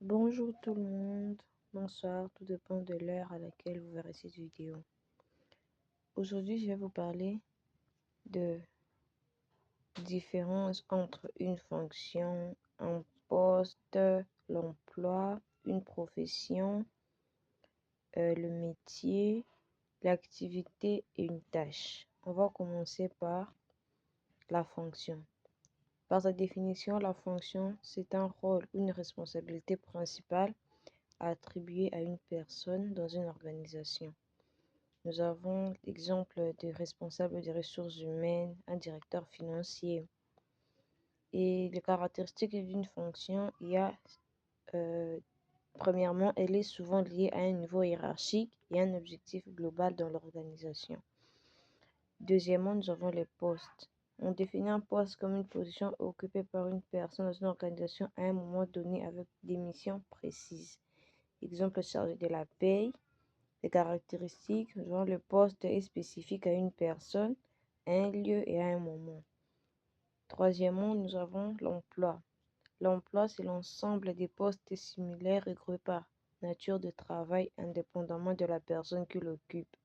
Bonjour tout le monde, bonsoir, tout dépend de l'heure à laquelle vous verrez cette vidéo. Aujourd'hui, je vais vous parler de différence entre une fonction, un poste, l'emploi, une profession, le métier, l'activité et une tâche. On va commencer par la fonction. Par sa définition, la fonction, c'est un rôle ou une responsabilité principale attribuée à une personne dans une organisation. Nous avons l'exemple de responsable des ressources humaines, un directeur financier. Et les caractéristiques d'une fonction, il y a, premièrement, elle est souvent liée à un niveau hiérarchique et un objectif global dans l'organisation. Deuxièmement, nous avons les postes. On définit un poste comme une position occupée par une personne dans une organisation à un moment donné avec des missions précises. Exemple, chargé de la paye. Les caractéristiques, genre le poste est spécifique à une personne, à un lieu et à un moment. Troisièmement, nous avons l'emploi. L'emploi, c'est l'ensemble des postes similaires regroupés par nature de travail indépendamment de la personne qui l'occupe.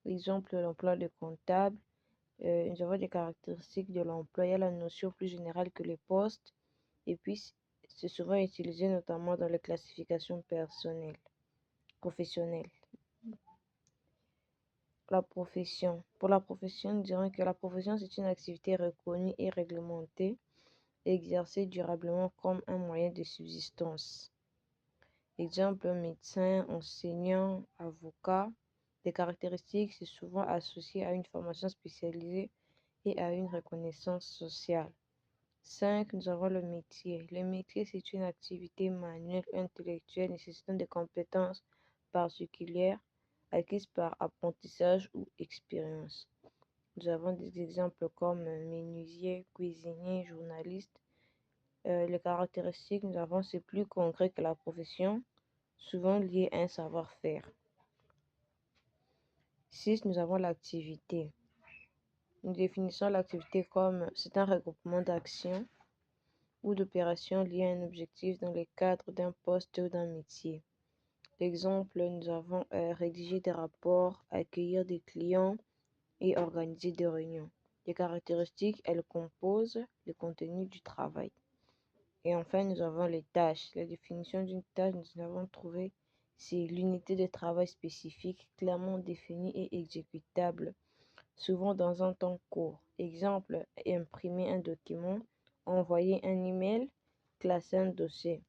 Exemple, l'emploi de comptable. Nous avons des caractéristiques de l'emploi. Il y a la notion plus générale que les postes. Et puis, c'est souvent utilisé notamment dans les classifications professionnelles. La profession. Pour la profession, nous dirons que la profession, c'est une activité reconnue et réglementée, exercée durablement comme un moyen de subsistance. Exemple, médecin, enseignant, avocat. Les caractéristiques, c'est souvent associé à une formation spécialisée et à une reconnaissance sociale. 5. Nous avons le métier. Le métier, c'est une activité manuelle ou intellectuelle nécessitant des compétences particulières acquises par apprentissage ou expérience. Nous avons des exemples comme menuisier, cuisinier, journaliste. Les caractéristiques, nous avons, c'est plus concret que la profession, souvent lié à un savoir-faire. 6. Nous avons l'activité. Nous définissons l'activité comme c'est un regroupement d'actions ou d'opérations liées à un objectif dans le cadre d'un poste ou d'un métier. Exemple, nous avons rédigé des rapports, accueillir des clients et organiser des réunions. Les caractéristiques, elles composent le contenu du travail. Et enfin, nous avons les tâches. La définition d'une tâche, nous avons trouvé, c'est l'unité de travail spécifique, clairement définie et exécutable, souvent dans un temps court. Exemple, imprimer un document, envoyer un email, classer un dossier.